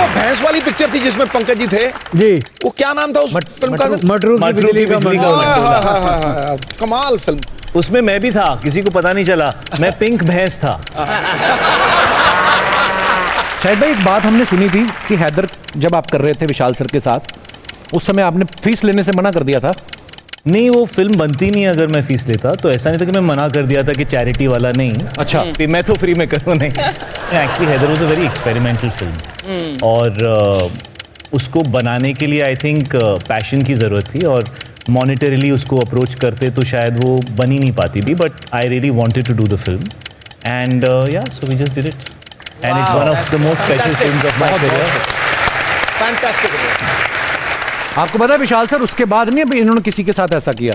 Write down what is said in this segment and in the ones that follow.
वो भैंस वाली पिक्चर थी जिसमें पंकज जी थे जी, वो क्या नाम था उस फिल्म का? मटरू की बिजली का कमाल फिल्म। उसमें मैं भी था, किसी को पता नहीं चला, मैं पिंक भैंस था। शायद भाई एक बात हमने सुनी थी कि हैदर जब आप कर रहे थे विशाल सर के साथ, उस समय आपने फीस लेने से मना कर दिया था। नहीं, वो फिल्म बनती नहीं अगर मैं फीस लेता, तो ऐसा नहीं था कि मैं मना कर दिया था कि चैरिटी वाला नहीं। अच्छा, मैं तो फ्री में करूँ नहीं। Actually Haider was a very experimental film, और उसको बनाने के लिए आई थिंक पैशन की ज़रूरत थी, और मॉनिटरीली उसको अप्रोच करते तो शायद वो बन ही नहीं पाती थी, but I really wanted to do the film, and yeah so we just did it, and it's one of the most special films of my career. Fantastic. आपको पता है विशाल सर, उसके बाद नहीं अभी इन्होंने किसी के साथ ऐसा किया,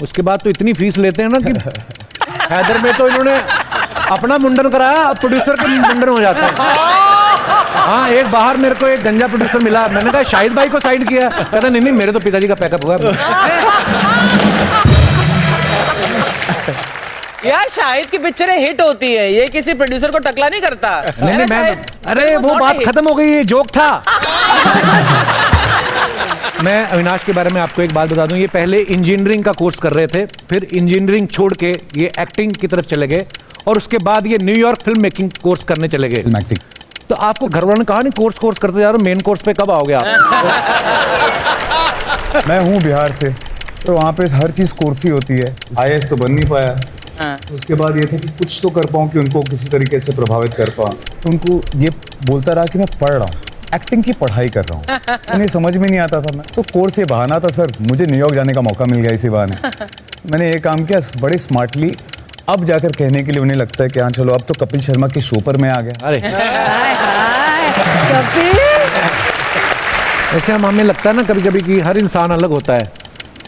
उसके बाद तो इतनी फीस लेते हैं ना कि हैदर में तो इन्होंने अपना मुंडन कराया, अब प्रोड्यूसर का मुंडन हो जाता है। हाँ, एक बाहर मेरे को एक गंजा प्रोड्यूसर मिला, मैंने कहा शाहिद भाई को साइड किया, कहता नहीं मेरे तो पिताजी का पैकअप हुआ। यार शाहिद की पिक्चरें हिट होती है, ये किसी प्रोड्यूसर को टकला नहीं करता। नहीं, मैं अरे वो बात खत्म हो गई, ये जोक था। मैं अविनाश के बारे में आपको एक बात बता दूं, ये पहले इंजीनियरिंग का कोर्स कर रहे थे, फिर इंजीनियरिंग छोड़ के ये एक्टिंग की तरफ चले गए, और उसके बाद ये न्यूयॉर्क फिल्म मेकिंग कोर्स करने चले गए। एक्टिंग तो आपको घर वालों ने कहा नहीं कोर्स करते जा रहे हो, मेन कोर्स पे कब आओगे आप? मैं हूँ बिहार से, तो वहाँ पे हर चीज़ कोर्स ही होती है। IAS तो बन नहीं पाया, उसके बाद ये था कि कुछ तो कर पाऊँ कि उनको किसी तरीके से प्रभावित कर पाऊँ, तो उनको ये बोलता रहा कि मैं पढ़ रहा हूँ, एक्टिंग की पढ़ाई कर रहा हूँ। उन्हें समझ में नहीं आता था, मैं तो कोर्स ये बहाना था सर, मुझे न्यूयॉर्क जाने का मौका मिल गया इसी बहाने। मैंने ये काम किया बड़े स्मार्टली, अब जाकर कहने के लिए उन्हें लगता है कि हाँ चलो अब तो कपिल शर्मा के शो पर मैं आ गया। अरे ऐसे हमें लगता है ना कभी कभी कि हर इंसान अलग होता है,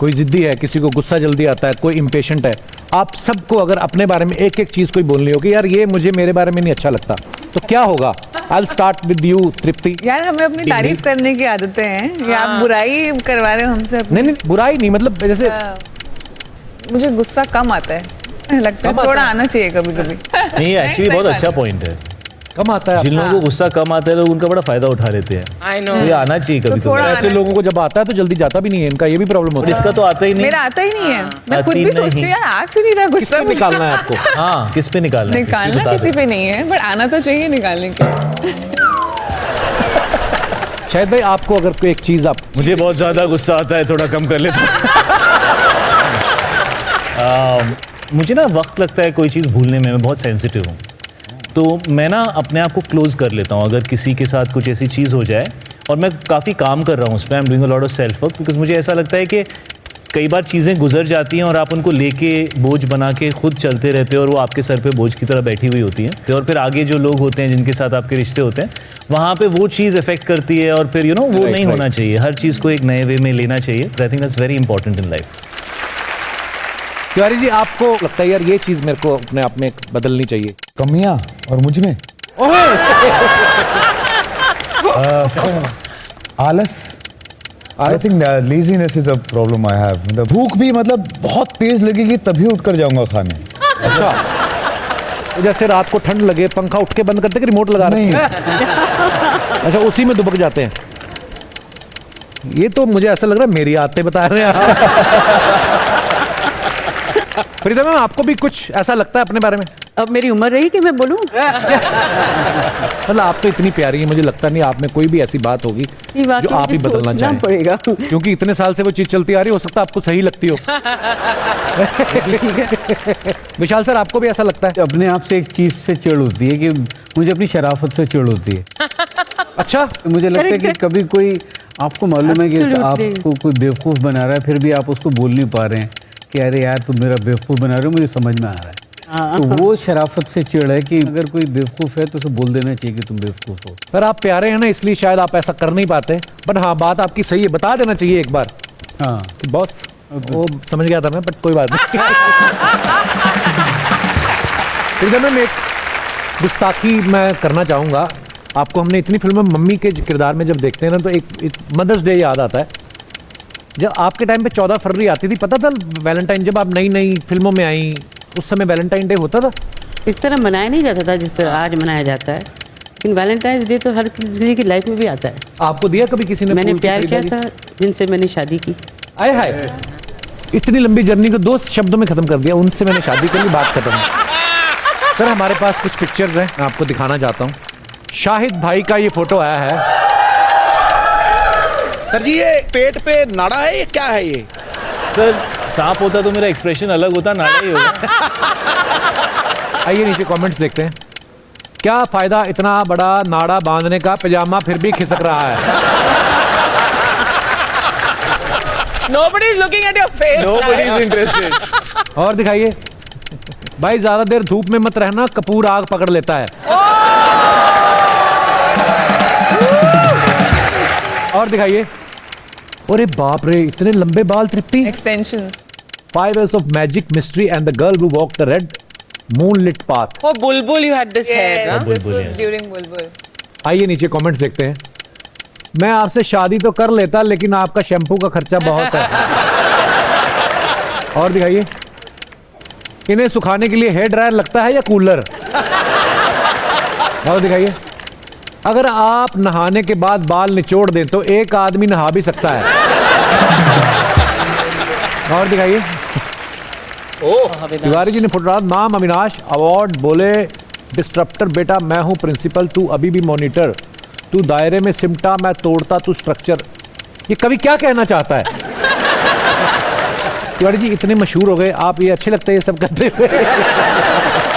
कोई जिद्दी है, किसी को गुस्सा जल्दी आता है, कोई इम्पेशेंट है। आप सबको अगर अपने बारे में एक एक चीज कोई बोलनी हो कि यार ये मुझे मेरे बारे में नहीं अच्छा लगता, तो क्या होगा? I'll start with you, तृप्ति। यार हमें अपनी तारीफ करने की आदतें हैं, या आप बुराई करवा रहे हो हमसे? नहीं, बुराई नहीं, मतलब जैसे मुझे गुस्सा कम आता है, लगता है थोड़ा आना चाहिए कभी कभी। नहीं, एक्चुअली बहुत अच्छा पॉइंट है, कम आता है। जिन लोगों को गुस्सा कम आता है लोग उनका बड़ा फायदा उठा लेते हैं। I know। तो ये आना चाहिए कभी कभी। ऐसे लोगों को जब आता है तो जल्दी जाता भी नहीं है, इनका ये भी प्रॉब्लम होता है। इसका तो आता ही नहीं। मेरा आता ही नहीं है, मैं खुद भी सोचती हूँ यार आ क्यों नहीं रहा गुस्सा। निकालना है आपको? हाँ, किस पे निकालना है? निकालना किसी पे नहीं है, बट आना तो चाहिए निकालने के। शायद भाई आपको अगर कोई एक चीज आप, मुझे बहुत ज्यादा गुस्सा आता है, थोड़ा कम कर लेता हूँ। मुझे ना वक्त लगता है कोई चीज़ भूलने में, मैं बहुत सेंसिटिव हूँ, तो मैं ना अपने आप को क्लोज कर लेता हूँ अगर किसी के साथ कुछ ऐसी चीज़ हो जाए, और मैं काफ़ी काम कर रहा हूँ उस पर। I am doing a lot of self work, because मुझे ऐसा लगता है कि कई बार चीज़ें गुजर जाती हैं और आप उनको लेके बोझ बना के खुद चलते रहते हो, और वो आपके सर पे बोझ की तरह बैठी हुई होती हैं, और फिर आगे जो लोग होते हैं जिनके साथ आपके रिश्ते होते हैं, वहाँ पे वो चीज़ इफेक्ट करती है, और फिर वो नहीं होना चाहिए। हर चीज़ को एक नए वे में लेना चाहिए। I think that's very important in life. Tiwari ji आपको लगता है यार ये चीज मेरे को अपने आप में बदलनी चाहिए? कमियां और मुझ में आलस। I think laziness is a problem I have. मतलब भूख भी मतलब बहुत तेज लगेगी तभी उठकर जाऊंगा खाने। अच्छा, तो जैसे रात को ठंड लगे पंखा उठ के बंद करते कि रिमोट लगा नहीं। अच्छा, उसी में दुबक जाते हैं। ये तो मुझे ऐसा लग रहा है मेरी आदतें बता रहे हैं। फरीदा मैम आपको भी कुछ ऐसा लगता है अपने बारे में? अब मेरी उम्र रही कि मैं बोलूं? मतलब आप तो इतनी प्यारी है, मुझे लगता नहीं आप में कोई भी ऐसी बात होगी जो आप ही बदलना चाहें। पड़ेगा क्योंकि इतने साल से वो चीज चलती आ रही हो सकता है आपको सही लगती हो। विशाल सर आपको भी ऐसा लगता है? अपने आप से एक चीज से चिढ़ होती है कि मुझे अपनी शराफत से चिढ़ होती है। अच्छा, मुझे लगता है कि कभी कोई आपको मालूम है कि आपको कोई बेवकूफ़ बना रहा है, फिर भी आप उसको बोल नहीं पा रहे हैं कि अरे यार तुम मेरा बेवकूफ़ बना रहे हो, मुझे समझ में आ रहा है। तो वो शराफत से चिढ़ है कि अगर कोई बेवकूफ़ है तो उसे बोल देना चाहिए कि तुम बेवकूफ़ हो। पर आप प्यारे हैं ना, इसलिए शायद आप ऐसा कर नहीं पाते। बट हाँ, बात आपकी सही है, बता देना चाहिए एक बार। हाँ कि बॉस, वो समझ गया था मैं, बट कोई बात नहीं। फिर मैं एक गुस्ताखी मैं करना चाहूँगा आपको। हमने इतनी फिल्मों में मम्मी के किरदार में जब देखते हैं ना, तो एक मदर्स डे याद आता है। जब आपके टाइम पे 14 फरवरी आती थी, पता था वैलेंटाइन, जब आप नई नई फिल्मों में आई उस समय वैलेंटाइन डे होता था? इस तरह मनाया नहीं जाता था जिस तरह आज मनाया जाता है। लेकिन वैलेंटाइंस डे तो हर किसी की लाइफ में भी आता है। आपको दिया कभी किसी ने? मैंने फूल की प्यार किया खरीदारी? था जिनसे मैंने शादी की। आए हाय, इतनी लंबी जर्नी को 2 शब्दों में खत्म कर दिया। उनसे मैंने शादी कर ली, बात खत्म। सर हमारे पास कुछ पिक्चर्स हैं, मैं आपको दिखाना चाहता हूँ। शाहिद भाई का ये फोटो आया है। सर जी ये पेट पे नाड़ा है, ये क्या है ये? सर सांप होता तो मेरा एक्सप्रेशन अलग होता, नाड़ा ही होगा। आइए नीचे कमेंट्स देखते हैं। क्या फायदा इतना बड़ा नाड़ा बांधने का, पजामा फिर भी खिसक रहा है। Nobody is looking at your face. Nobody is interested. और दिखाइए भाई, ज्यादा देर धूप में मत रहना, कपूर आग पकड़ लेता है। और दिखाइए, अरे बाप रे, इतने लंबे बाल तृप्ति। Extensions. 5 years of magic, mystery and the girl who walked the red moonlit path. For Bulbul, you had this hair, Yes, na? this Bulbul, was yes. during Bulbul. आइए नीचे कमेंट्स देखते हैं। मैं आपसे शादी तो कर लेता, लेकिन आपका शैम्पू का खर्चा बहुत है। और दिखाइए, इन्हें सुखाने के लिए हेयर ड्रायर लगता है या कूलर। और दिखाइए, अगर आप नहाने के बाद बाल निचोड़ दें तो एक आदमी नहा भी सकता है। और दिखाइए, तिवारी जी ने फोटो, नाम अविनाश, अवार्ड, बोले डिस्ट्रप्टर बेटा मैं हूं प्रिंसिपल, तू अभी भी मॉनिटर, तू दायरे में सिमटा मैं तोड़ता तू स्ट्रक्चर। ये कवि क्या कहना चाहता है? तिवारी जी इतने मशहूर हो गए आप, ये अच्छे लगते हैं ये सब करते हुए।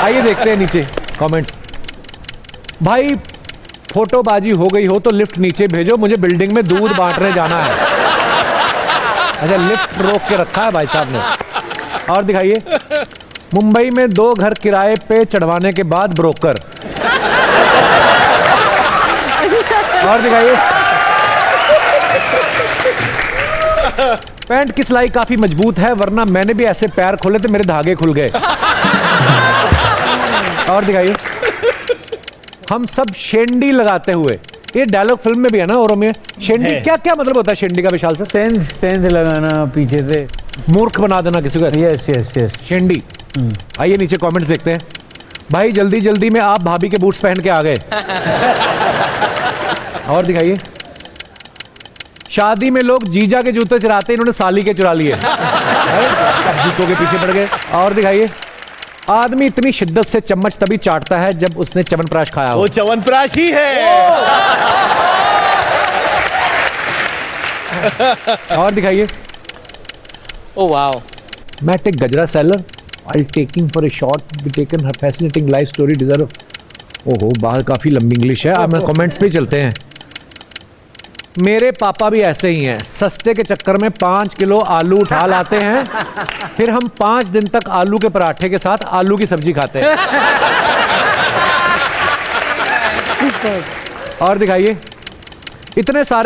आइए देखते हैं नीचे कमेंट। भाई फोटोबाजी हो गई हो तो लिफ्ट नीचे भेजो, मुझे बिल्डिंग में दूध बांटने जाना है। अच्छा, लिफ्ट रोक के रखा है भाई साहब ने। और दिखाइए, मुंबई में 2 घर किराए पे चढ़वाने के बाद ब्रोकर। और दिखाइए, पैंट की सिलाई काफी मजबूत है, वरना मैंने भी ऐसे पैर खोले तो मेरे धागे खुल गए। और दिखाइए, हम सब शेंडी लगाते हुए, ये डायलॉग फिल्म में भी है ना, और में शेंडी क्या क्या मतलब होता है शेंडी का विशाल सर? सेंध लगाना, पीछे से मूर्ख बना देना किसी को। यस यस यस, शेंडी। आइए नीचे कमेंट्स देखते हैं। भाई जल्दी जल्दी में आप भाभी के बूट्स पहन के आ गए। और दिखाइए, शादी में लोग जीजा के जूते चुराते, इन्होंने साली के चुरा लिए। जूतों के पीछे पड़ गए। और दिखाइए, आदमी इतनी शिद्दत से चम्मच तभी चाटता है जब उसने च्यवनप्राश खाया हो। वो च्यवनप्राश ही है। और दिखाइए, Oh wow. Matt a Gajra seller while taking for a shot be taken her fascinating life story deserve। ओहो, बाहर काफी लंबी इंग्लिश है। अब कमेंट्स पे चलते हैं। मेरे पापा भी ऐसे ही हैं, सस्ते के चक्कर में 5 किलो आलू उठा लाते हैं, फिर हम 5 दिन तक आलू के पराठे के साथ आलू की सब्जी खाते हैं। और दिखाइए, इतने सारे